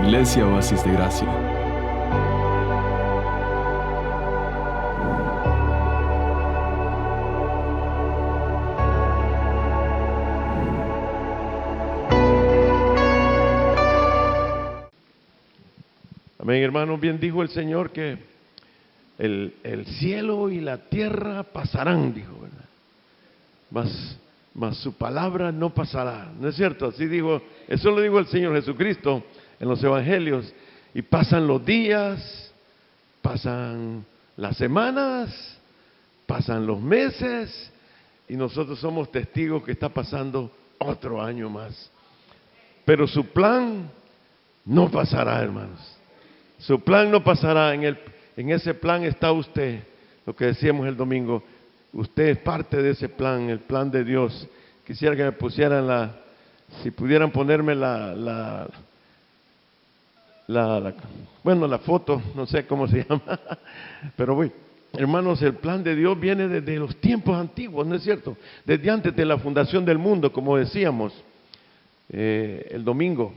Iglesia Oasis de Gracia. Amén, hermanos. Bien dijo el Señor que el cielo y la tierra pasarán, dijo, ¿verdad? Mas su palabra no pasará. ¿No es cierto? Así dijo, eso lo dijo el Señor Jesucristo en los evangelios. Y pasan los días, pasan las semanas, pasan los meses, y nosotros somos testigos que está pasando otro año más. Pero su plan no pasará, hermanos. Su plan no pasará. En ese plan está usted, lo que decíamos el domingo. Usted es parte de ese plan, el plan de Dios. Quisiera que me pusieran si pudieran ponerme la foto, no sé cómo se llama, pero voy. Hermanos, el plan de Dios viene desde los tiempos antiguos, ¿no es cierto? Desde antes de la fundación del mundo, como decíamos el domingo.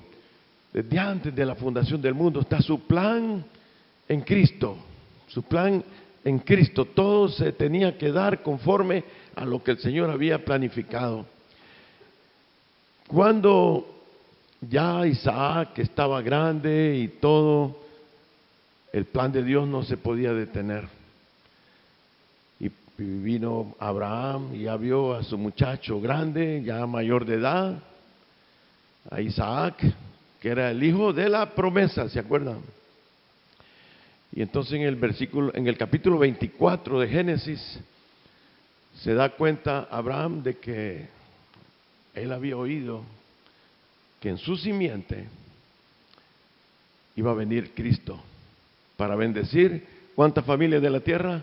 Desde antes de la fundación del mundo está su plan en Cristo. Su plan en Cristo. Todo se tenía que dar conforme a lo que el Señor había planificado. Cuando ya Isaac estaba grande y todo, el plan de Dios no se podía detener. Y vino Abraham y ya vio a su muchacho grande, ya mayor de edad, a Isaac, que era el hijo de la promesa, ¿se acuerdan? Y entonces en el capítulo 24 de Génesis, se da cuenta Abraham de que él había oído que en su simiente iba a venir Cristo para bendecir ¿cuántas familias de la tierra?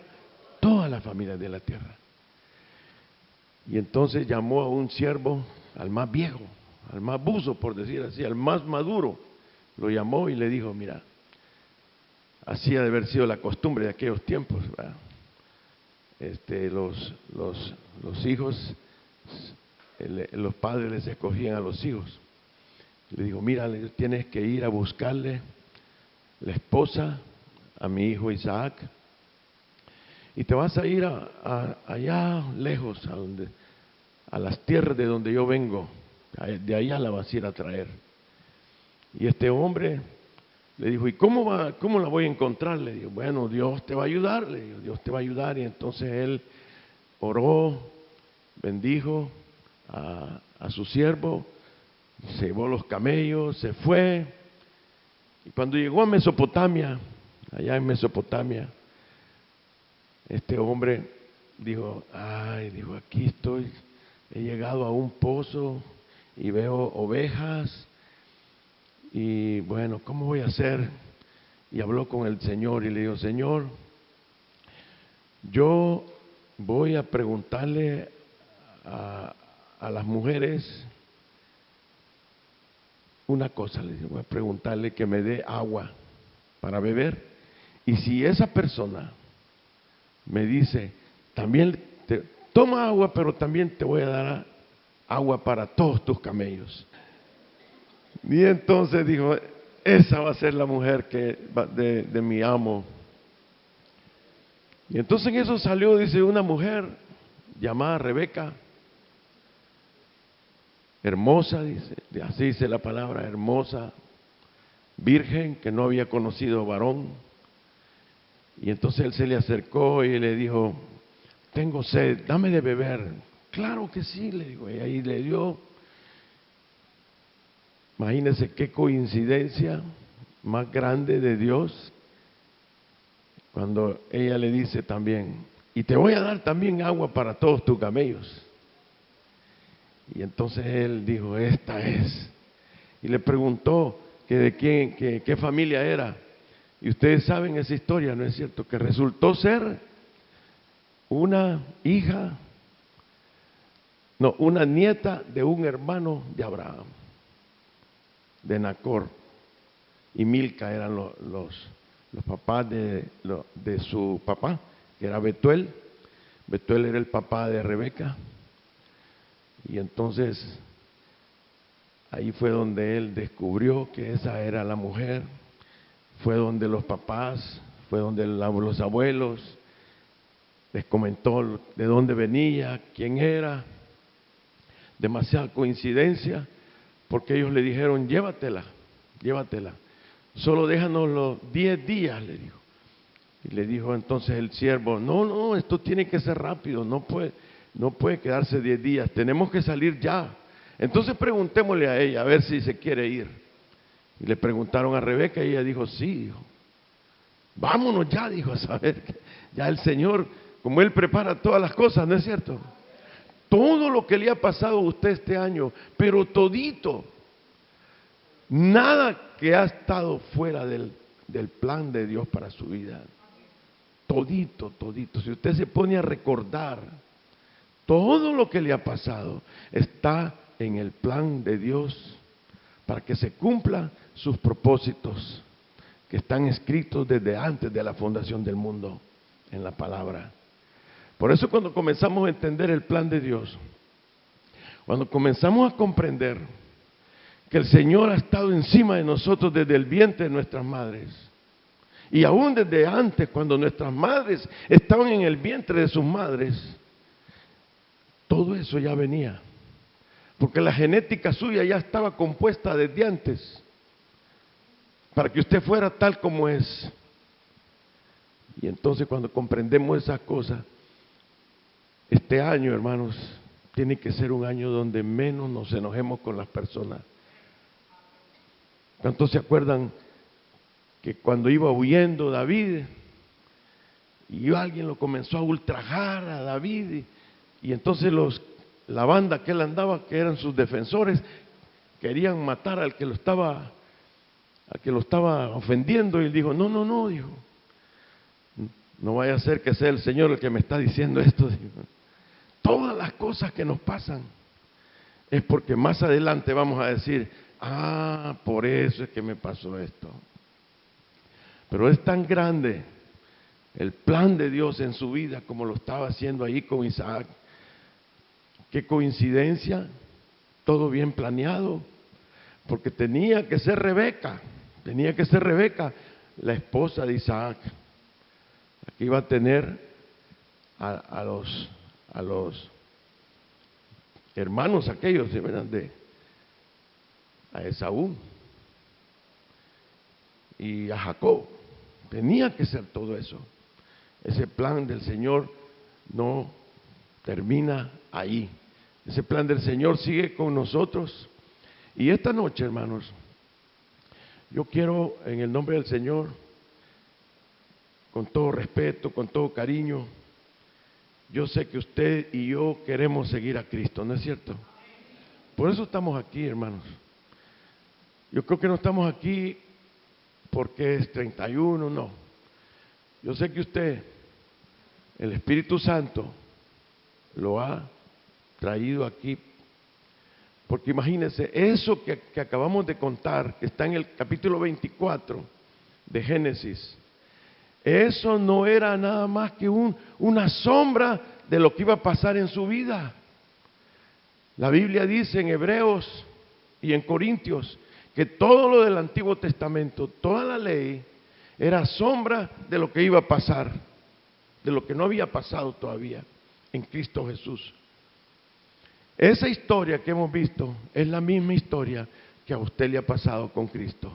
Todas las familias de la tierra. Y entonces llamó a un siervo, al más viejo, al más buzo, por decir así, al más maduro, lo llamó y le dijo: mira, así ha de haber sido la costumbre de aquellos tiempos, ¿verdad? Los hijos, los padres les escogían a los hijos. Le dijo: mira, tienes que ir a buscarle la esposa a mi hijo Isaac, y te vas a ir allá lejos, a las tierras de donde yo vengo. De allá la vas a ir a traer. Y este hombre le dijo: ¿y cómo la voy a encontrar? Le dijo: bueno, Dios te va a ayudar. Le dijo: Dios te va a ayudar. Y entonces él oró, bendijo a su siervo, se llevó los camellos, se fue. Y cuando llegó a Mesopotamia, allá en Mesopotamia, este hombre dijo: dijo, aquí estoy, he llegado a un pozo y veo ovejas, y bueno, ¿cómo voy a hacer? Y habló con el Señor y le dijo: Señor, yo voy a preguntarle a las mujeres una cosa. Le digo: voy a preguntarle que me dé agua para beber, y si esa persona me dice, también toma agua, pero también te voy a dar agua para todos tus camellos. Y entonces dijo: esa va a ser la mujer de mi amo. Y entonces en eso salió, dice, una mujer llamada Rebeca, hermosa, dice, así dice la palabra, hermosa, virgen, que no había conocido varón. Y entonces él se le acercó y le dijo: tengo sed, dame de beber. Claro que sí, le digo, y ahí le dio. Imagínense qué coincidencia más grande de Dios, cuando ella le dice también: y te voy a dar también agua para todos tus camellos. Y entonces él dijo: esta es. Y le preguntó que de quién, qué familia era. Y ustedes saben esa historia, ¿no es cierto? Que resultó ser una nieta de un hermano de Abraham, de Nacor. Y Milca eran los papás de su papá, que era Betuel. Betuel era el papá de Rebeca. Y entonces Ahí fue donde él descubrió que esa era la mujer. Fue donde los papás, fue donde los abuelos les comentó de dónde venía, quién era. Demasiada coincidencia, porque ellos le dijeron, llévatela, llévatela. Solo déjanos los 10 días, le dijo. Y le dijo entonces el siervo, no, esto tiene que ser rápido, no puede quedarse 10 días, tenemos que salir ya. Entonces preguntémosle a ella, a ver si se quiere ir. Y le preguntaron a Rebeca y ella dijo, sí, dijo. Vámonos ya, dijo, a saber que ya el Señor, como Él prepara todas las cosas, ¿no es cierto? Todo lo que le ha pasado a usted este año, pero todito, nada que ha estado fuera del plan de Dios para su vida. Todito. Si usted se pone a recordar, todo lo que le ha pasado está en el plan de Dios para que se cumplan sus propósitos que están escritos desde antes de la fundación del mundo en la palabra. Por eso cuando comenzamos a entender el plan de Dios, cuando comenzamos a comprender que el Señor ha estado encima de nosotros desde el vientre de nuestras madres, y aún desde antes, cuando nuestras madres estaban en el vientre de sus madres, todo eso ya venía, porque la genética suya ya estaba compuesta desde antes, para que usted fuera tal como es. Y entonces cuando comprendemos esas cosas, este año, hermanos, tiene que ser un año donde menos nos enojemos con las personas. ¿Cuántos se acuerdan que cuando iba huyendo David y alguien lo comenzó a ultrajar a David y entonces la banda que él andaba, que eran sus defensores, querían matar al que lo estaba ofendiendo, y él dijo, no, dijo, no vaya a ser que sea el Señor el que me está diciendo esto. Dijo. Todas las cosas que nos pasan es porque más adelante vamos a decir, por eso es que me pasó esto. Pero es tan grande el plan de Dios en su vida como lo estaba haciendo ahí con Isaac. Qué coincidencia, todo bien planeado, porque tenía que ser Rebeca, la esposa de Isaac, la que iba a tener a los hermanos aquellos, a Esaú y a Jacob. Tenía que ser todo eso. Ese plan del Señor no termina ahí. Ese plan del Señor sigue con nosotros. Y esta noche, hermanos, yo quiero, en el nombre del Señor, con todo respeto, con todo cariño, yo sé que usted y yo queremos seguir a Cristo, ¿no es cierto? Por eso estamos aquí, hermanos. Yo creo que no estamos aquí porque es 31, no. Yo sé que usted, el Espíritu Santo, lo ha traído aquí. Porque imagínense, eso que acabamos de contar, que está en el capítulo 24 de Génesis, eso no era nada más que una sombra de lo que iba a pasar en su vida. La Biblia dice en Hebreos y en Corintios que todo lo del Antiguo Testamento, toda la ley, era sombra de lo que iba a pasar, de lo que no había pasado todavía en Cristo Jesús. Esa historia que hemos visto es la misma historia que a usted le ha pasado con Cristo.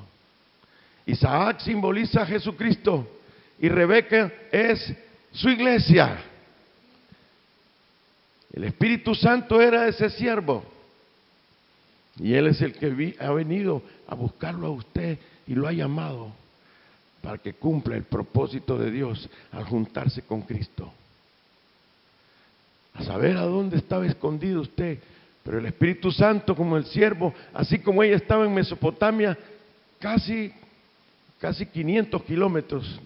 Isaac simboliza a Jesucristo y Rebeca es su iglesia. El Espíritu Santo era ese siervo y Él es el que ha venido a buscarlo a usted y lo ha llamado para que cumpla el propósito de Dios al juntarse con Cristo. A saber a dónde estaba escondido usted, pero el Espíritu Santo como el siervo, así como ella estaba en Mesopotamia, casi 500 kilómetros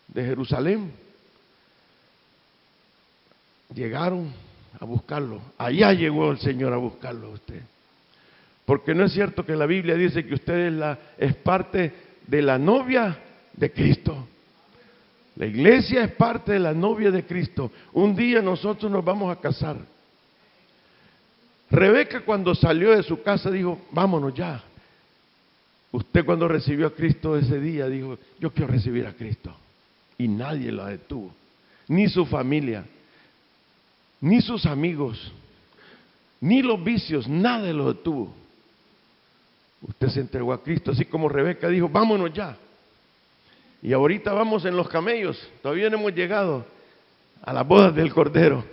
de Jerusalén, llegaron a buscarlo. Allá llegó el Señor a buscarlo a usted. Porque no es cierto que la Biblia dice que usted es parte de la novia de Cristo. La iglesia es parte de la novia de Cristo. Un día nosotros nos vamos a casar. Rebeca, cuando salió de su casa, dijo: vámonos ya. Usted, cuando recibió a Cristo ese día, dijo: yo quiero recibir a Cristo. Y nadie la detuvo, ni su familia, ni sus amigos, ni los vicios, nada lo detuvo. Usted se entregó a Cristo, así como Rebeca dijo: vámonos ya. Y ahorita vamos en los camellos, todavía no hemos llegado a las bodas del Cordero.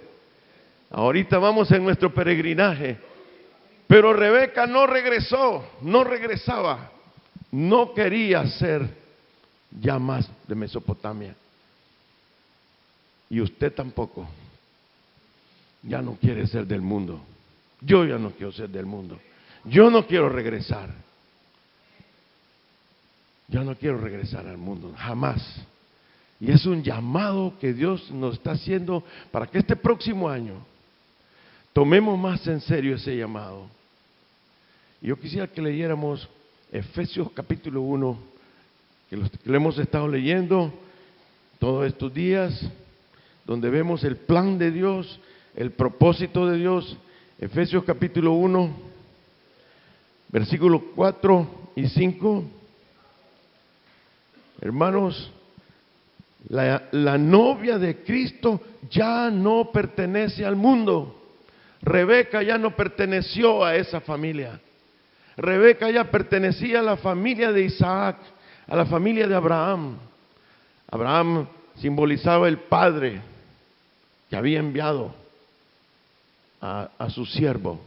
Ahorita vamos en nuestro peregrinaje. Pero Rebeca no regresó, no regresaba, no quería ser ya más de Mesopotamia. Y usted tampoco, ya no quiere ser del mundo. Yo ya no quiero ser del mundo. Yo no quiero regresar. Yo no quiero regresar al mundo, jamás. Y es un llamado que Dios nos está haciendo para que este próximo año tomemos más en serio ese llamado. Yo quisiera que leyéramos Efesios capítulo 1, que lo hemos estado leyendo todos estos días, donde vemos el plan de Dios, el propósito de Dios. Efesios capítulo 1, versículos 4 y 5. Hermanos, la novia de Cristo ya no pertenece al mundo. Rebeca ya no perteneció a esa familia. Rebeca ya pertenecía a la familia de Isaac, a la familia de Abraham. Abraham simbolizaba el padre que había enviado a su siervo.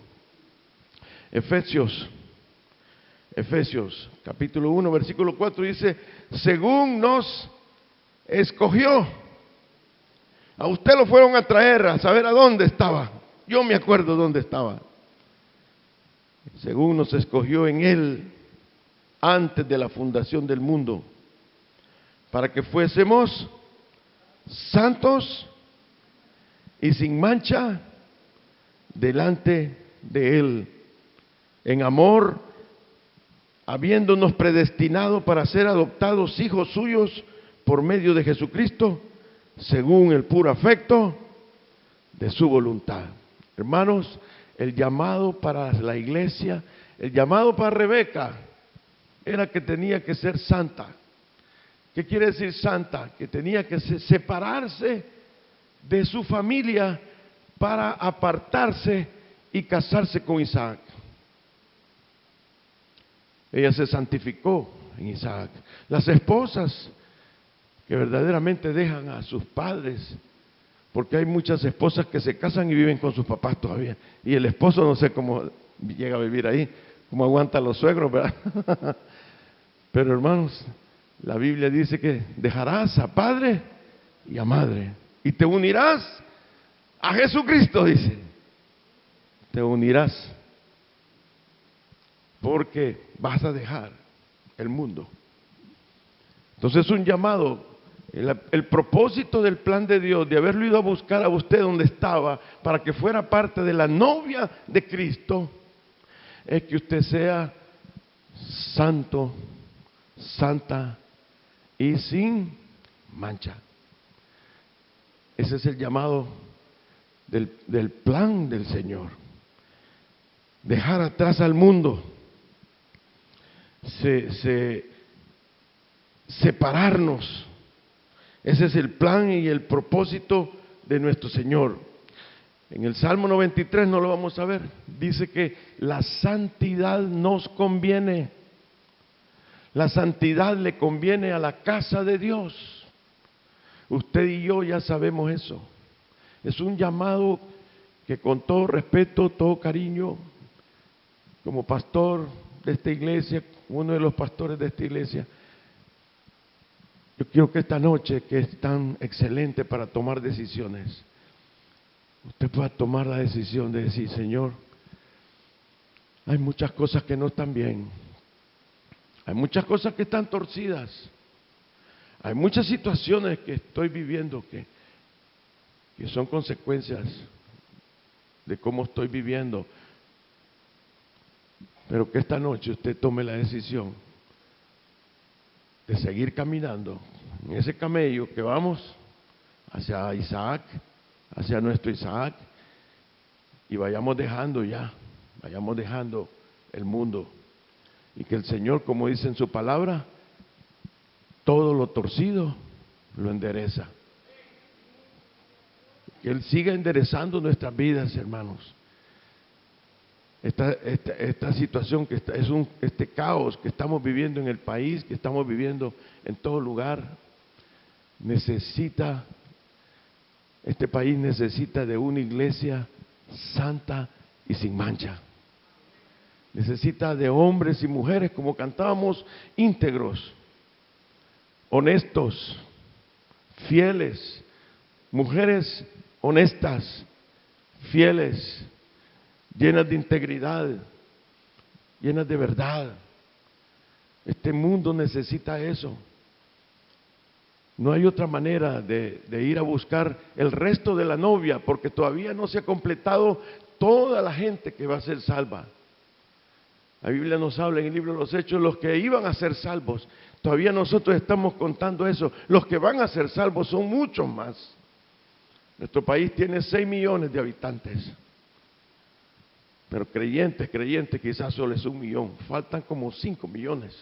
Efesios capítulo 1, versículo 4 dice: según nos escogió. A usted lo fueron a traer a saber a dónde estaba. Yo me acuerdo dónde estaba. Según nos escogió en Él antes de la fundación del mundo, para que fuésemos santos y sin mancha delante de Él, en amor, habiéndonos predestinado para ser adoptados hijos suyos por medio de Jesucristo, según el puro afecto de su voluntad. Hermanos, el llamado para la iglesia, el llamado para Rebeca, era que tenía que ser santa. ¿Qué quiere decir santa? Que tenía que separarse de su familia para apartarse y casarse con Isaac. Ella se santificó en Isaac. Las esposas que verdaderamente dejan a sus padres, porque hay muchas esposas que se casan y viven con sus papás todavía, y el esposo no sé cómo llega a vivir ahí, cómo aguanta a los suegros, ¿verdad? Pero hermanos, la Biblia dice que dejarás a padre y a madre y te unirás a Jesucristo, dice. Te unirás porque vas a dejar el mundo. Entonces es un llamado. El propósito del plan de Dios, de haberlo ido a buscar a usted donde estaba, para que fuera parte de la novia de Cristo, es que usted sea santo, santa y sin mancha. Ese es el llamado del plan del Señor. Dejar atrás al mundo, separarnos. Ese es el plan y el propósito de nuestro Señor. En el Salmo 93 no lo vamos a ver. Dice que la santidad nos conviene. La santidad le conviene a la casa de Dios. Usted y yo ya sabemos eso. Es un llamado que, con todo respeto, todo cariño, como pastor de esta iglesia, uno de los pastores de esta iglesia, yo quiero que esta noche, que es tan excelente para tomar decisiones, usted pueda tomar la decisión de decir: Señor, hay muchas cosas que no están bien, hay muchas cosas que están torcidas, hay muchas situaciones que estoy viviendo que son consecuencias de cómo estoy viviendo, pero que esta noche usted tome la decisión de seguir caminando en ese camello que vamos hacia Isaac, hacia nuestro Isaac, y vayamos dejando ya vayamos dejando el mundo y que el Señor, como dice en su palabra, todo lo torcido lo endereza. Que Él siga enderezando nuestras vidas, hermanos. Esta situación que este caos que estamos viviendo en el país, que estamos viviendo en todo lugar, este país necesita de una iglesia santa y sin mancha. Necesita de hombres y mujeres, como cantábamos, íntegros, honestos, fieles, mujeres honestas, fieles, llenas de integridad, llenas de verdad. Este mundo necesita eso. No hay otra manera de ir a buscar el resto de la novia, porque todavía no se ha completado toda la gente que va a ser salva. La Biblia nos habla en el libro de los Hechos, los que iban a ser salvos. Todavía nosotros estamos contando eso. Los que van a ser salvos son muchos más. Nuestro país tiene 6 millones de habitantes. Pero creyentes, quizás solo es 1 millón. Faltan como 5 millones.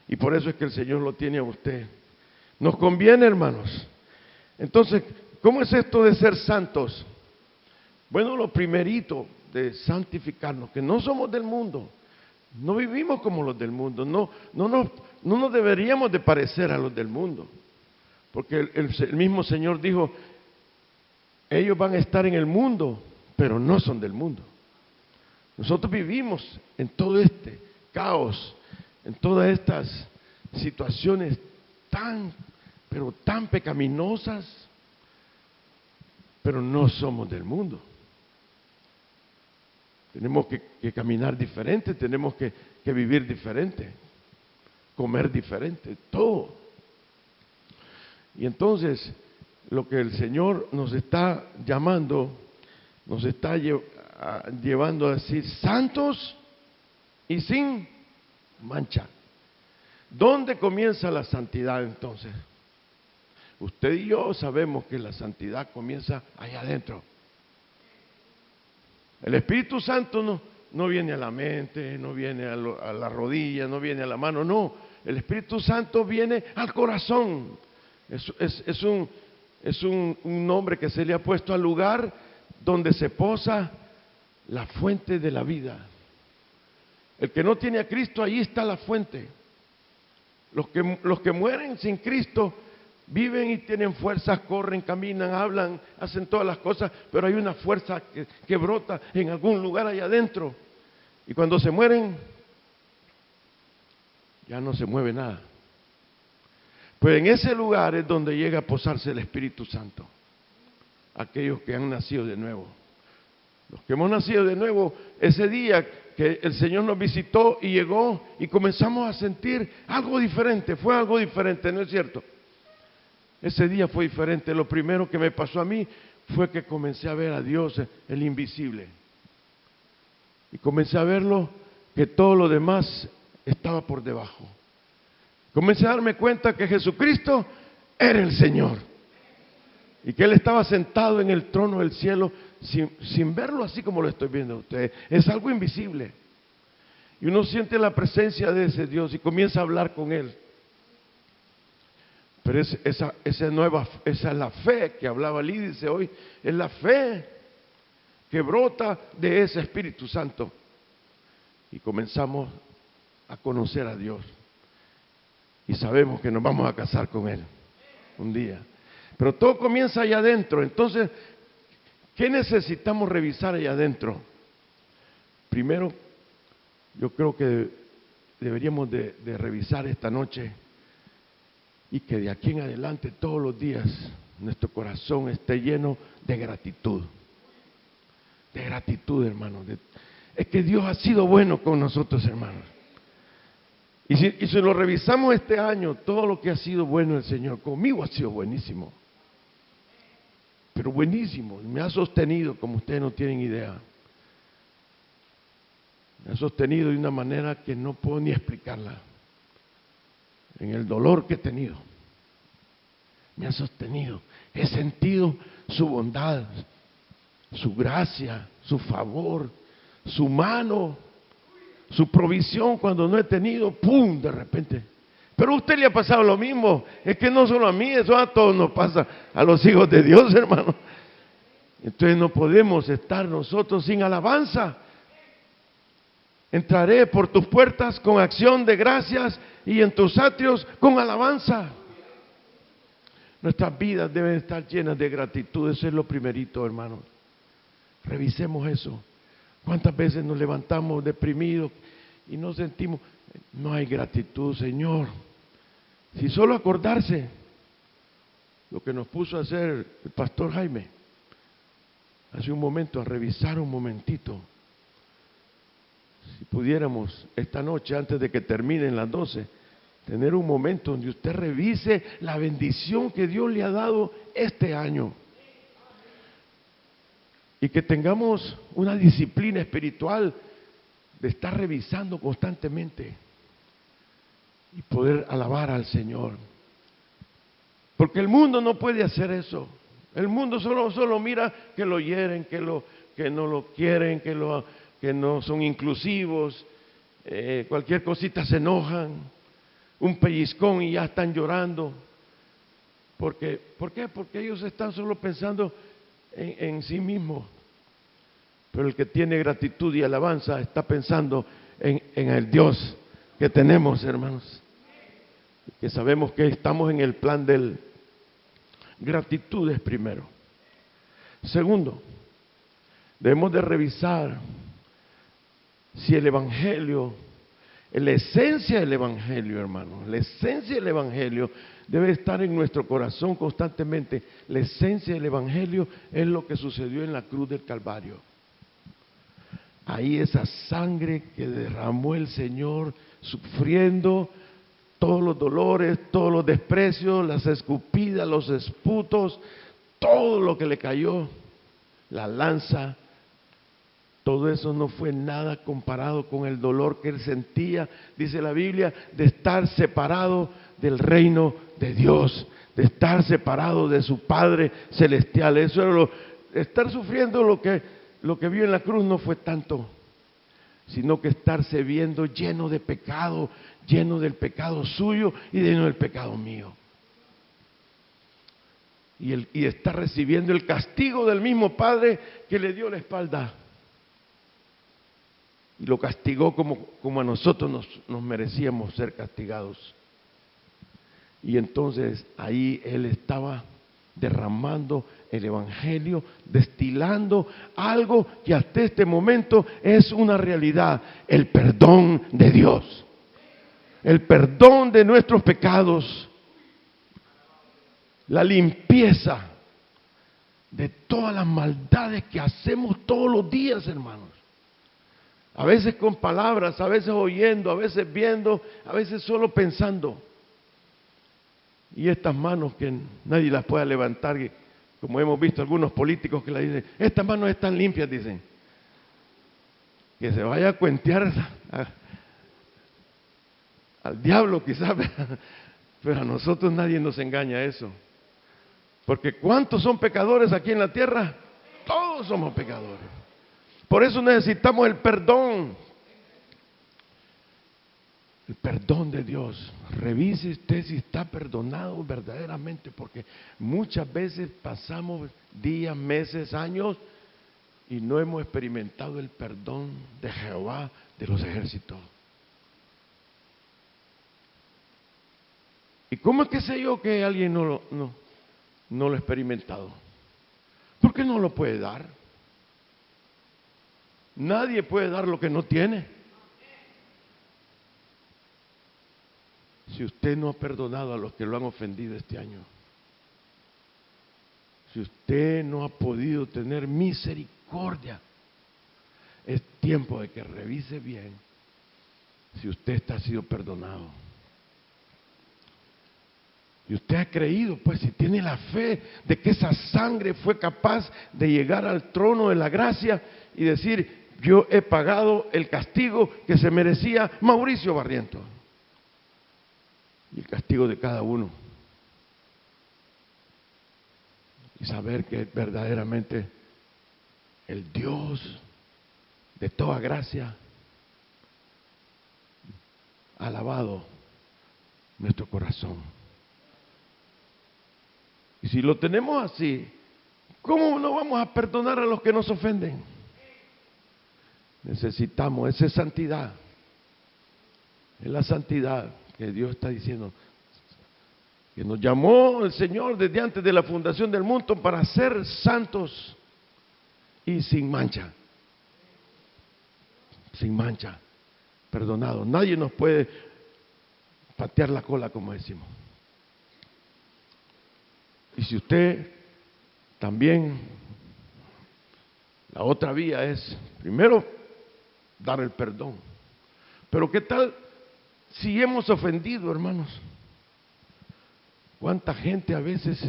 Y por eso es que el Señor lo tiene a usted. Nos conviene, hermanos. Entonces, ¿cómo es esto de ser santos? Bueno, lo primerito de santificarnos, que no somos del mundo, no vivimos como los del mundo, no nos deberíamos de parecer a los del mundo, porque el mismo Señor dijo, ellos van a estar en el mundo, pero no son del mundo. Nosotros vivimos en todo este caos, en todas estas situaciones pero tan pecaminosas, pero no somos del mundo. Tenemos que caminar diferente, tenemos que vivir diferente, comer diferente, todo. Y entonces, lo que el Señor nos está llamando, nos está llevando a decir santos y sin mancha. ¿Dónde comienza la santidad entonces? Usted y yo sabemos que la santidad comienza allá adentro. El Espíritu Santo no viene a la mente, no viene a la rodilla, no viene a la mano, no. El Espíritu Santo viene al corazón. Es un nombre que se le ha puesto al lugar donde se posa la fuente de la vida. El que no tiene a Cristo, ahí está la fuente. Los que mueren sin Cristo viven y tienen fuerzas, corren, caminan, hablan, hacen todas las cosas, pero hay una fuerza que brota en algún lugar allá adentro. Y cuando se mueren, ya no se mueve nada. Pues en ese lugar es donde llega a posarse el Espíritu Santo. Aquellos que han nacido de nuevo. Los que hemos nacido de nuevo, ese día que el Señor nos visitó y llegó y comenzamos a sentir algo diferente, fue algo diferente, ¿no es cierto? Ese día fue diferente. Lo primero que me pasó a mí fue que comencé a ver a Dios, el invisible. Y comencé a verlo, que todo lo demás estaba por debajo. Comencé a darme cuenta que Jesucristo era el Señor. Y que Él estaba sentado en el trono del cielo sin verlo así como lo estoy viendo a ustedes. Es algo invisible. Y uno siente la presencia de ese Dios y comienza a hablar con Él. Pero esa es la fe que hablaba Lídice hoy, es la fe que brota de ese Espíritu Santo. Y comenzamos a conocer a Dios. Y sabemos que nos vamos a casar con Él un día. Pero todo comienza allá adentro. Entonces, ¿qué necesitamos revisar allá adentro? Primero, yo creo que deberíamos de revisar esta noche y que de aquí en adelante todos los días nuestro corazón esté lleno de gratitud. De gratitud, hermanos. Es que Dios ha sido bueno con nosotros, hermanos. Y si lo revisamos este año, todo lo que ha sido bueno el Señor, conmigo ha sido buenísimo. Pero buenísimo, me ha sostenido como ustedes no tienen idea. Me ha sostenido de una manera que no puedo ni explicarla. En el dolor que he tenido, me ha sostenido. He sentido su bondad, su gracia, su favor, su mano, su provisión cuando no he tenido, ¡pum!, de repente. Pero a usted le ha pasado lo mismo. Es que no solo a mí, eso a todos nos pasa, a los hijos de Dios, hermano. Entonces no podemos estar nosotros sin alabanza. Entraré por tus puertas con acción de gracias y en tus atrios con alabanza. Nuestras vidas deben estar llenas de gratitud. Eso es lo primerito, hermano. Revisemos eso. ¿Cuántas veces nos levantamos deprimidos y no sentimos? No hay gratitud, Señor. Si solo acordarse lo que nos puso a hacer el pastor Jaime hace un momento, a revisar un momentito. Si pudiéramos esta noche, antes de que terminen las 12, tener un momento donde usted revise la bendición que Dios le ha dado este año. Y que tengamos una disciplina espiritual de estar revisando constantemente y poder alabar al Señor. Porque el mundo no puede hacer eso. El mundo solo mira que lo hieren, que no lo quieren, que no son inclusivos, cualquier cosita se enojan, un pellizcón y ya están llorando. ¿Por qué? Porque ellos están solo pensando en sí mismo. Pero el que tiene gratitud y alabanza está pensando en el Dios que tenemos, hermanos. Que sabemos que estamos en el plan del gratitud es primero. Segundo, debemos de revisar si el Evangelio, la esencia del Evangelio, hermano, la esencia del Evangelio debe estar en nuestro corazón constantemente. La esencia del Evangelio es lo que sucedió en la cruz del Calvario. Ahí esa sangre que derramó el Señor sufriendo todos los dolores, todos los desprecios, las escupidas, los esputos, todo lo que le cayó, la lanza, todo eso no fue nada comparado con el dolor que él sentía, dice la Biblia, de estar separado del reino de Dios, de estar separado de su Padre celestial. Eso era estar sufriendo lo que vio en la cruz no fue tanto, sino que estarse viendo lleno de pecado, lleno del pecado suyo y lleno del pecado mío. Y está recibiendo el castigo del mismo Padre que le dio la espalda. Y lo castigó como a nosotros nos merecíamos ser castigados. Y entonces ahí él estaba derramando el Evangelio, destilando algo que hasta este momento es una realidad, el perdón de Dios, el perdón de nuestros pecados, la limpieza de todas las maldades que hacemos todos los días, hermanos. A veces con palabras, a veces oyendo, a veces viendo, a veces solo pensando. Y estas manos que nadie las pueda levantar, como hemos visto algunos políticos que la dicen, estas manos están limpias, dicen. Que se vaya a cuentear al diablo quizás, pero a nosotros nadie nos engaña a eso. Porque ¿cuántos son pecadores aquí en la tierra? Todos somos pecadores. Por eso necesitamos el perdón. El perdón de Dios. Revise usted si está perdonado verdaderamente, porque muchas veces pasamos días, meses, años y no hemos experimentado el perdón de Jehová de los ejércitos. ¿Y cómo es que sé yo que alguien no lo ha experimentado? ¿Por qué no lo puede dar? Nadie puede dar lo que no tiene. Si usted no ha perdonado a los que lo han ofendido este año, si usted no ha podido tener misericordia, es tiempo de que revise bien si usted ha sido perdonado. Y usted ha creído, pues si tiene la fe de que esa sangre fue capaz de llegar al trono de la gracia y decir, yo he pagado el castigo que se merecía Mauricio Barrientos. Y el castigo de cada uno. Y saber que verdaderamente el Dios de toda gracia ha lavado nuestro corazón. Y si lo tenemos así, ¿cómo no vamos a perdonar a los que nos ofenden? Necesitamos esa santidad. Es la santidad que Dios está diciendo, que nos llamó el Señor desde antes de la fundación del mundo para ser santos y sin mancha. Sin mancha, perdonados. Nadie nos puede patear la cola, como decimos. Y si usted también, la otra vía es, primero, dar el perdón. Pero ¿qué tal si hemos ofendido, hermanos? ¿Cuánta gente a veces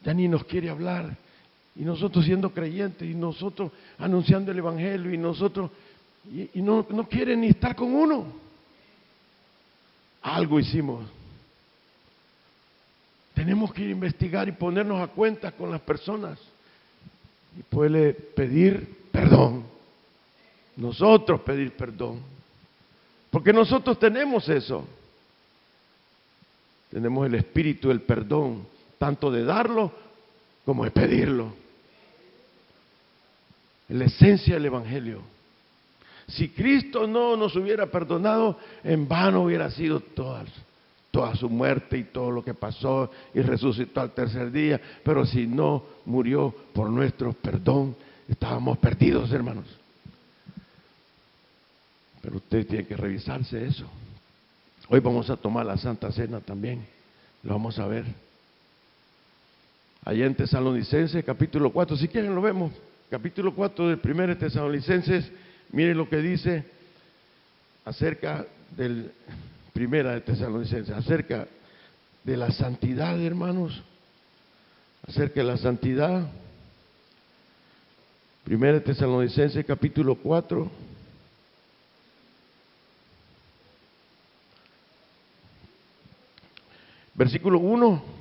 ya ni nos quiere hablar? Y nosotros siendo creyentes, y nosotros anunciando el Evangelio, y nosotros, y no quieren ni estar con uno. Algo hicimos. Tenemos que ir a investigar y ponernos a cuenta con las personas y poderle pedir perdón. Nosotros pedir perdón. Porque nosotros tenemos eso. Tenemos el espíritu del perdón, tanto de darlo como de pedirlo. Es la esencia del Evangelio. Si Cristo no nos hubiera perdonado, en vano hubiera sido toda su muerte y todo lo que pasó, y resucitó al tercer día. Pero si no murió por nuestro perdón, estábamos perdidos, hermanos. Pero usted tiene que revisarse eso. Hoy vamos a tomar la Santa Cena también. Lo vamos a ver. Allá en Tesalonicenses, capítulo 4. Si quieren lo vemos. Capítulo 4 del 1 Tesalonicenses. Miren lo que dice acerca del Primera de Tesalonicenses, acerca de la santidad, hermanos, acerca de la santidad. Primera de Tesalonicenses, capítulo 4. Versículo 1.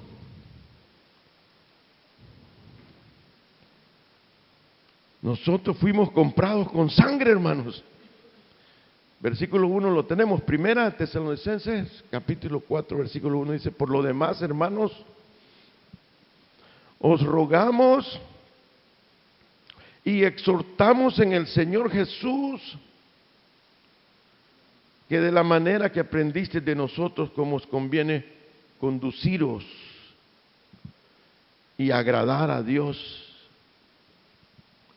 Nosotros fuimos comprados con sangre, hermanos. Versículo 1 lo tenemos. Primera Tesalonicenses, capítulo 4, versículo 1 dice: por lo demás, hermanos, os rogamos y exhortamos en el Señor Jesús que de la manera que aprendiste de nosotros, como os conviene conduciros y agradar a Dios,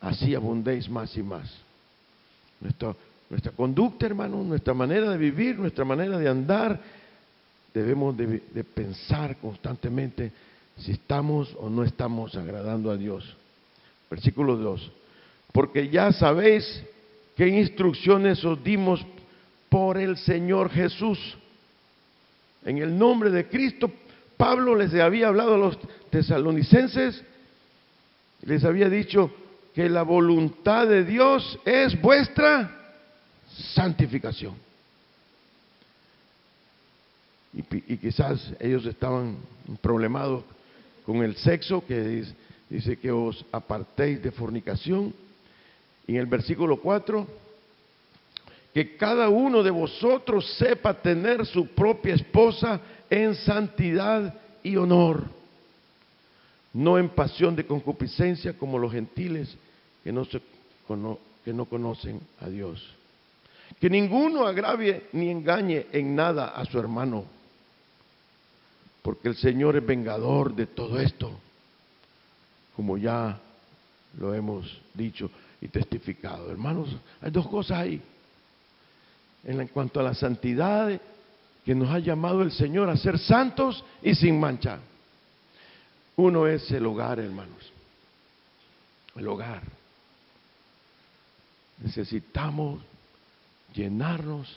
así abundéis más y más. Nuestra conducta, hermano, nuestra manera de vivir, nuestra manera de andar, debemos de pensar constantemente si estamos o no estamos agradando a Dios. Versículo 2. Porque ya sabéis qué instrucciones os dimos por el Señor Jesús. En el nombre de Cristo, Pablo les había hablado a los tesalonicenses, les había dicho que la voluntad de Dios es vuestra santificación. Y quizás ellos estaban problemados con el sexo, que dice que os apartéis de fornicación. Y en el versículo 4, que cada uno de vosotros sepa tener su propia esposa en santidad y honor, no en pasión de concupiscencia como los gentiles que no conocen a Dios. Que ninguno agravie ni engañe en nada a su hermano, porque el Señor es vengador de todo esto, como ya lo hemos dicho y testificado. Hermanos, hay dos cosas ahí. En cuanto a la santidad que nos ha llamado el Señor a ser santos y sin mancha. Uno es el hogar, hermanos. El hogar. Necesitamos llenarnos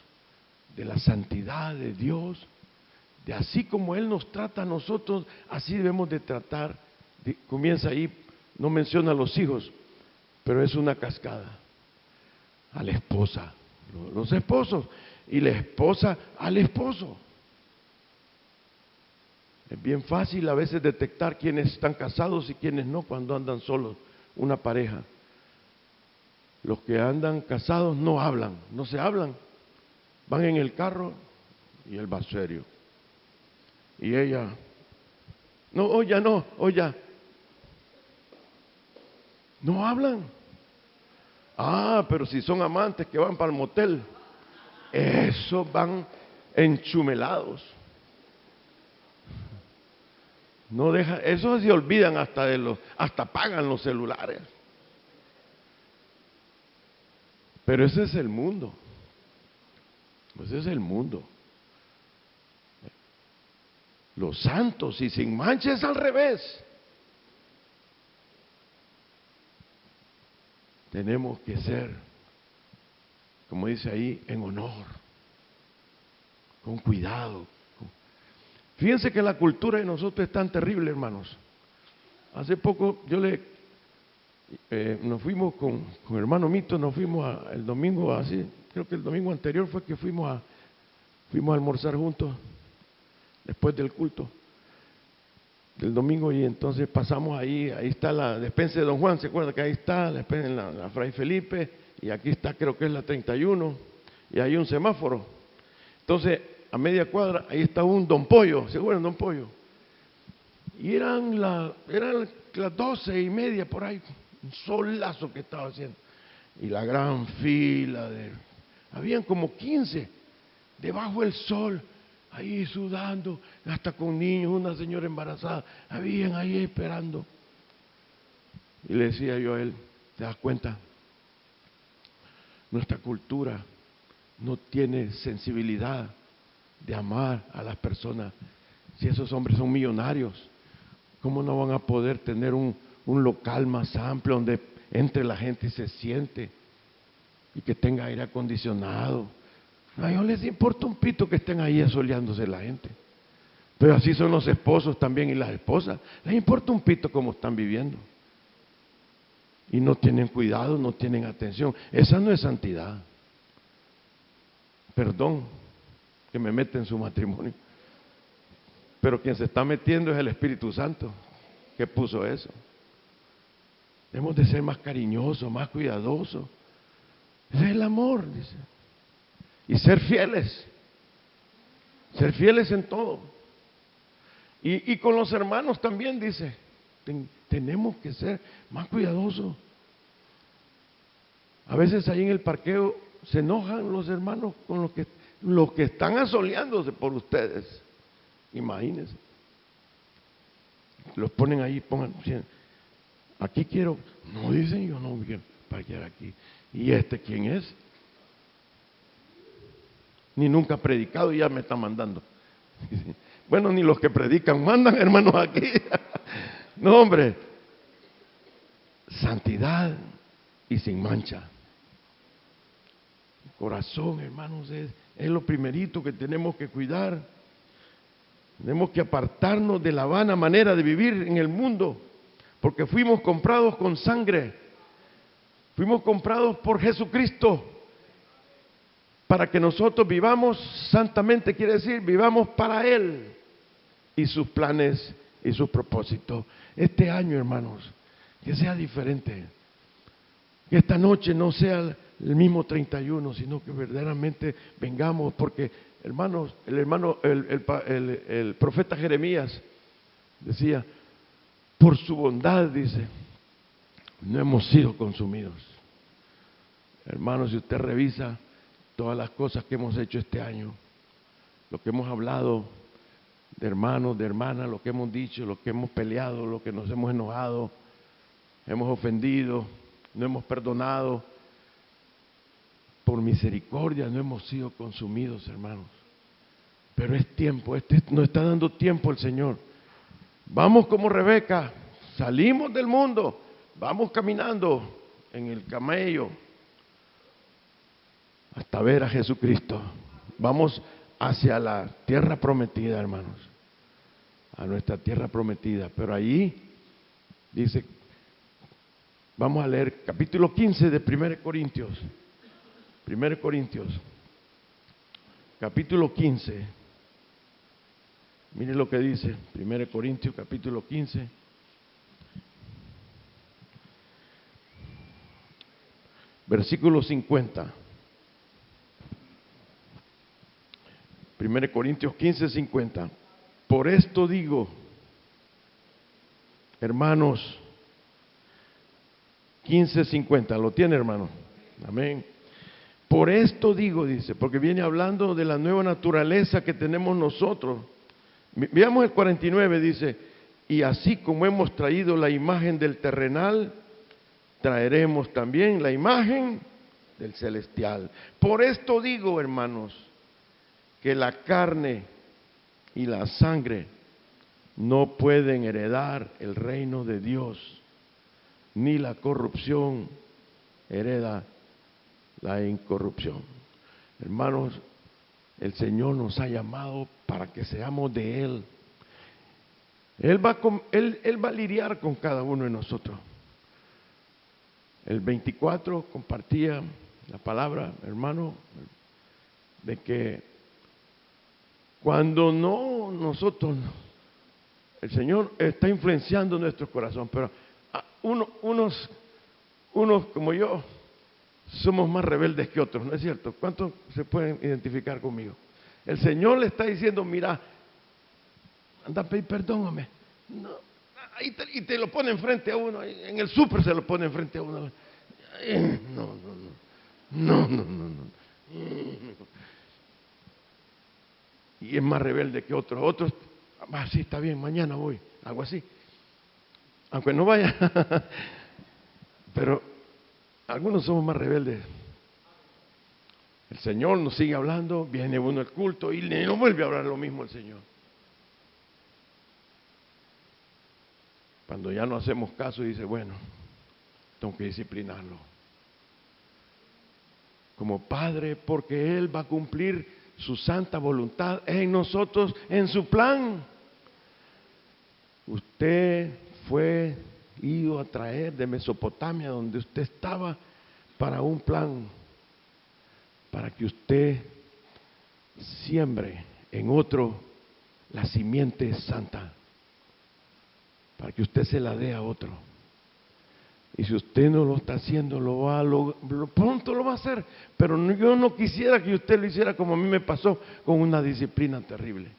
de la santidad de Dios, de así como Él nos trata a nosotros, así debemos de tratar. Comienza ahí, no menciona a los hijos, pero es una cascada. A la esposa, los esposos, y la esposa al esposo. Es bien fácil a veces detectar quiénes están casados y quiénes no cuando andan solos, una pareja. los que andan casados no hablan, no se hablan. Van en el carro y él va serio. Y ella, no, oye, no, oye. No hablan. Ah, pero si son amantes que van para el motel, esos van enchumelados. No deja, esos se olvidan hasta pagan los celulares. Pero ese es el mundo. Ese es el mundo. Los santos y sin mancha es al revés. Tenemos que ser, como dice ahí, en honor, con cuidado. Fíjense que la cultura de nosotros es tan terrible, hermanos. Hace poco nos fuimos con el hermano Mito, nos fuimos el domingo, así, creo que el domingo anterior fue que fuimos a almorzar juntos, después del culto del domingo, y entonces pasamos ahí está la despensa de Don Juan, ¿se acuerda que ahí está la Fray Felipe, y aquí está, creo que es la 31, y hay un semáforo. Entonces, a media cuadra, ahí está un Don Pollo, ¿se acuerdan Don Pollo? Y eran las 12:30 por ahí, un solazo que estaba haciendo, y la gran fila habían como 15 debajo del sol, ahí sudando, hasta con niños, una señora embarazada, habían ahí esperando. Y le decía yo a él, ¿te das cuenta? Nuestra cultura no tiene sensibilidad de amar a las personas. Si esos hombres son millonarios, ¿cómo no van a poder tener un local más amplio donde entre la gente y se siente y que tenga aire acondicionado? A ellos les importa un pito que estén ahí asoleándose la gente. Pero así son los esposos también y las esposas. Les importa un pito cómo están viviendo. Y no tienen cuidado, no tienen atención. Esa no es santidad. Perdón que me meta en su matrimonio. Pero quien se está metiendo es el Espíritu Santo que puso eso. Debemos de ser más cariñosos, más cuidadosos. Ese es el amor, dice. Y ser fieles en todo. Y con los hermanos también dice, tenemos que ser más cuidadosos. A veces ahí en el parqueo se enojan los hermanos con los que están asoleándose por ustedes. Imagínense. Los ponen ahí, aquí quiero, no dicen, yo no quiero parquear aquí. ¿Y este quién es? Ni nunca ha predicado y ya me está mandando. Bueno, ni los que predican mandan, hermanos, aquí. No, hombre. Santidad y sin mancha. Corazón, hermanos, es lo primerito que tenemos que cuidar. Tenemos que apartarnos de la vana manera de vivir en el mundo, porque fuimos comprados con sangre. Fuimos comprados por Jesucristo. Para que nosotros vivamos santamente, quiere decir, vivamos para Él y sus planes y sus propósitos. Este año, hermanos, que sea diferente. Que esta noche no sea el mismo 31, sino que verdaderamente vengamos, porque, hermanos, el profeta Jeremías decía, por su bondad, dice, no hemos sido consumidos. Hermanos, si usted revisa todas las cosas que hemos hecho este año, lo que hemos hablado de hermanos, de hermanas, lo que hemos dicho, lo que hemos peleado, lo que nos hemos enojado, hemos ofendido, no hemos perdonado, por misericordia no hemos sido consumidos, hermanos. Pero es tiempo, nos está dando tiempo el Señor. Vamos como Rebeca, salimos del mundo, vamos caminando en el camello hasta ver a Jesucristo. Vamos hacia la tierra prometida, hermanos, a nuestra tierra prometida. Pero allí dice, vamos a leer capítulo 15 de 1 Corintios. 1 Corintios, capítulo 15. Miren lo que dice 1 Corintios, capítulo 15. versículo 50. 1 Corintios 15, 50. Por esto digo, hermanos, 15:50, ¿lo tiene, hermano? Amén. Por esto digo, dice, porque viene hablando de la nueva naturaleza que tenemos nosotros. Veamos el 49, dice, y así como hemos traído la imagen del terrenal, traeremos también la imagen del celestial. Por esto digo, hermanos, que la carne y la sangre no pueden heredar el reino de Dios, ni la corrupción hereda la incorrupción. Hermanos, el Señor nos ha llamado para que seamos de Él. Él va a lidiar con cada uno de nosotros. El 24 compartía la palabra, hermano, de que cuando no nosotros, el Señor está influenciando nuestro corazón, pero unos como yo somos más rebeldes que otros, ¿no es cierto? ¿Cuántos se pueden identificar conmigo? El Señor le está diciendo, mira, anda a pedir perdón, hombre. No, y te lo pone enfrente a uno, en el súper se lo pone enfrente a uno. No. Y es más rebelde que otros. Otros, sí, está bien, mañana voy, algo así. Aunque no vaya, pero algunos somos más rebeldes. El Señor nos sigue hablando, viene uno al culto y no vuelve a hablar lo mismo el Señor. Cuando ya no hacemos caso, dice, bueno, tengo que disciplinarlo. Como padre, porque Él va a cumplir su santa voluntad en nosotros, en su plan. Usted fue ido a traer de Mesopotamia, donde usted estaba, para un plan, para que usted siembre en otro la simiente santa, para que usted se la dé a otro. Y si usted no lo está haciendo, pronto lo va a hacer. Pero yo no quisiera que usted lo hiciera como a mí me pasó, con una disciplina terrible.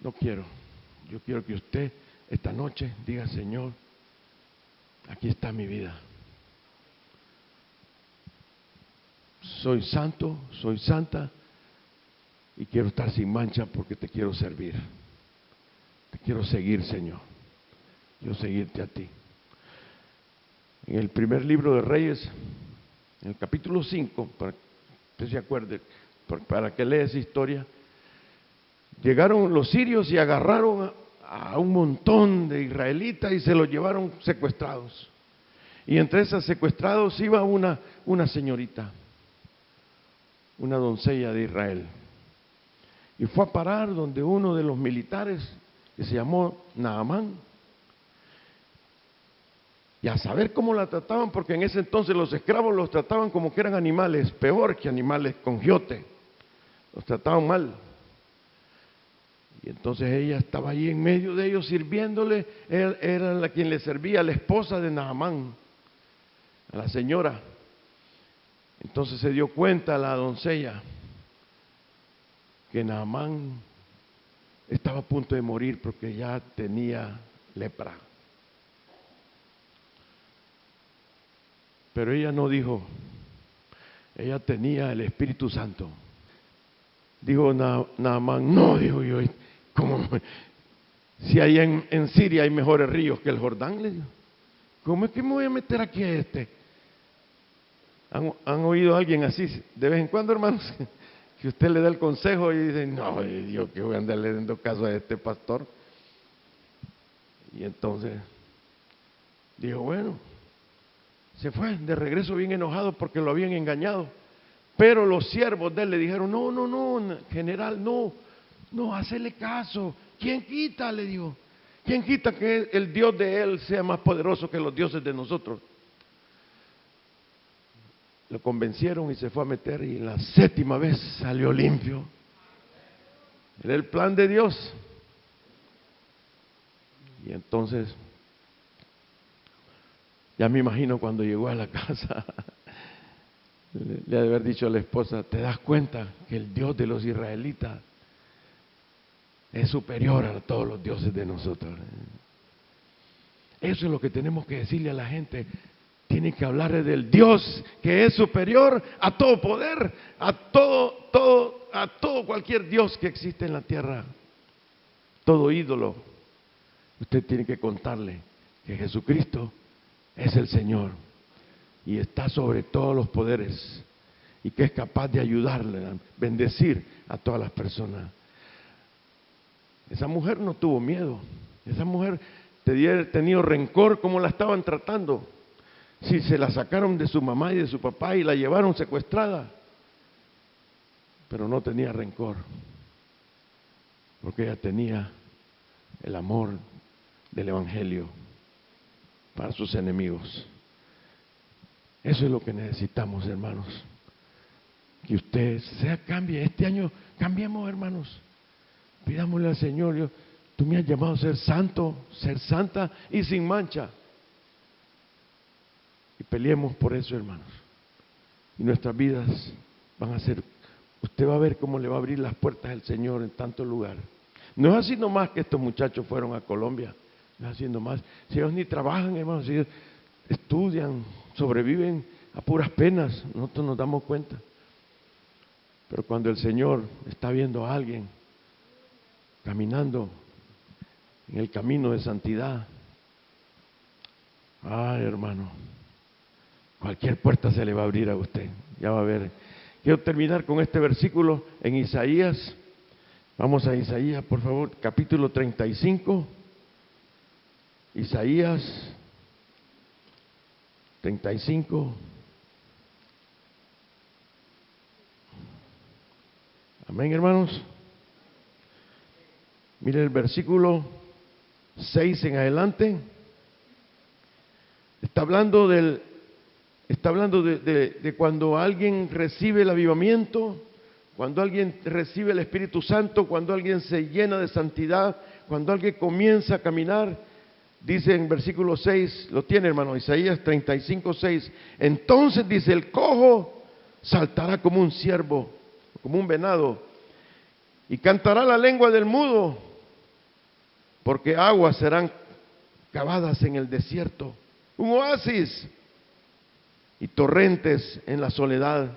No quiero. Yo quiero que usted esta noche diga, Señor, aquí está mi vida. Soy santo, soy santa y quiero estar sin mancha porque te quiero servir. Te quiero seguir, Señor. Quiero seguirte a ti. En el primer libro de Reyes, en el capítulo 5, para que usted se acuerde, para que lea esa historia, llegaron los sirios y agarraron a un montón de israelitas y se los llevaron secuestrados. Y entre esos secuestrados iba una señorita, una doncella de Israel. Y fue a parar donde uno de los militares, que se llamó Naamán, y a saber cómo la trataban, porque en ese entonces los esclavos los trataban como que eran animales, peor que animales con giote, los trataban mal. Y entonces ella estaba ahí en medio de ellos sirviéndole. Él era la quien le servía, la esposa de Naamán, a la señora. Entonces se dio cuenta la doncella que Naamán estaba a punto de morir porque ya tenía lepra. Pero ella no dijo, ella tenía el Espíritu Santo. Dijo Naamán, no, dijo yo, ¿cómo? Si allá en Siria hay mejores ríos que el Jordán, le digo. ¿Cómo es que me voy a meter aquí a este? ¿Han oído a alguien así de vez en cuando, hermanos? Que usted le da el consejo y dice, no, yo que voy a andarle dando caso a este pastor. Y entonces dijo, bueno, se fue de regreso bien enojado porque lo habían engañado. Pero los siervos de él le dijeron, no, general, no, hacele caso. ¿Quién quita? Le dijo. ¿Quién quita que el Dios de él sea más poderoso que los dioses de nosotros? Lo convencieron y se fue a meter y la 7ª vez salió limpio. Era el plan de Dios. Y entonces Ya me imagino cuando llegó a la casa, le ha de haber dicho a la esposa, ¿te das cuenta que el Dios de los israelitas es superior a todos los dioses de nosotros? Eso es lo que tenemos que decirle a la gente. Tienen que hablarle del Dios que es superior a todo poder, a todo cualquier Dios que existe en la tierra, todo ídolo. Usted tiene que contarle que Jesucristo es el Señor y está sobre todos los poderes y que es capaz de ayudarle, a bendecir a todas las personas. Esa mujer no tuvo miedo. Esa mujer tenía rencor como la estaban tratando. Si se la sacaron de su mamá y de su papá y la llevaron secuestrada, pero no tenía rencor, porque ella tenía el amor del Evangelio para sus enemigos. Eso es lo que necesitamos, hermanos. Que usted cambie. Este año cambiemos, hermanos. Pidámosle al Señor, tú me has llamado a ser santo, ser santa y sin mancha. Y peleemos por eso, hermanos. Y nuestras vidas van a ser, usted va a ver cómo le va a abrir las puertas el Señor en tantos lugares. No es así nomás que estos muchachos fueron a Colombia, no es así nomás. Si ellos ni trabajan, hermanos, si ellos estudian, sobreviven a puras penas, nosotros nos damos cuenta. Pero cuando el Señor está viendo a alguien caminando en el camino de santidad, ay, hermano, cualquier puerta se le va a abrir a usted, ya va a ver. Quiero terminar con este versículo en Isaías. Vamos a Isaías, por favor, capítulo 35. Isaías 35. Amén, hermanos. Mire el versículo 6 en adelante. Está hablando de cuando alguien recibe el avivamiento, cuando alguien recibe el Espíritu Santo, cuando alguien se llena de santidad, cuando alguien comienza a caminar. Dice en versículo 6, lo tiene, hermano, Isaías 35, 6. Entonces dice, el cojo saltará como un ciervo, como un venado, y cantará la lengua del mudo, porque aguas serán cavadas en el desierto, un oasis y torrentes en la soledad.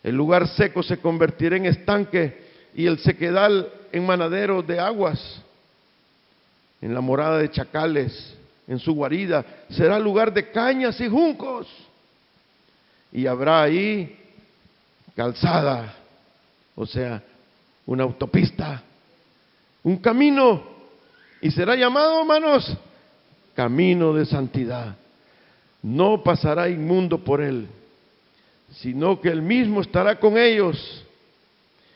El lugar seco se convertirá en estanque y el sequedal en manadero de aguas. En la morada de chacales, en su guarida, será lugar de cañas y juncos. Y habrá ahí calzada, o sea, una autopista, un camino, y será llamado, hermanos, camino de santidad. No pasará inmundo por él, sino que él mismo estará con ellos.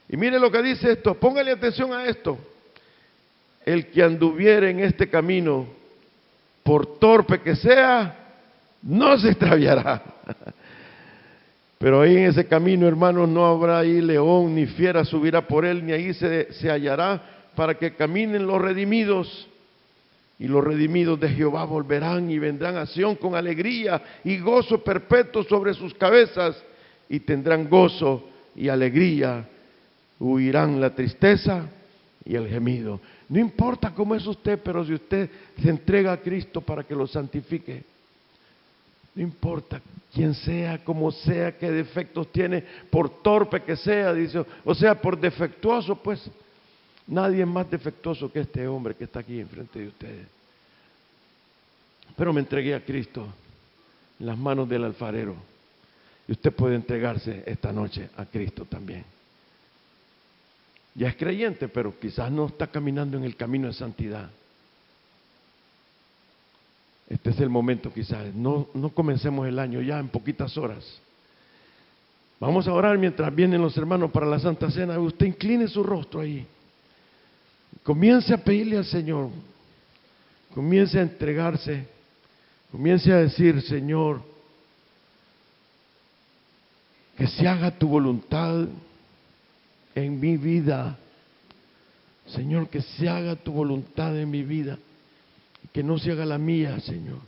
Y mire lo que dice esto, póngale atención a esto. El que anduviere en este camino, por torpe que sea, no se extraviará. Pero ahí en ese camino, hermanos, no habrá ahí león ni fiera subirá por él, ni ahí se hallará, para que caminen los redimidos. Y los redimidos de Jehová volverán y vendrán a Sión con alegría y gozo perpetuo sobre sus cabezas, y tendrán gozo y alegría, huirán la tristeza y el gemido. No importa cómo es usted, pero si usted se entrega a Cristo para que lo santifique, no importa quién sea, cómo sea, qué defectos tiene, por torpe que sea, dice, o sea, por defectuoso, pues, nadie es más defectuoso que este hombre que está aquí enfrente de ustedes. Pero me entregué a Cristo en las manos del alfarero, y usted puede entregarse esta noche a Cristo también. Ya es creyente, pero quizás no está caminando en el camino de santidad. Este es el momento quizás. No comencemos el año ya en poquitas horas. Vamos a orar mientras vienen los hermanos para la Santa Cena. Usted incline su rostro ahí. Comience a pedirle al Señor. Comience a entregarse. Comience a decir, Señor, que se haga tu voluntad en mi vida. Señor, que se haga tu voluntad en mi vida y que no se haga la mía, Señor.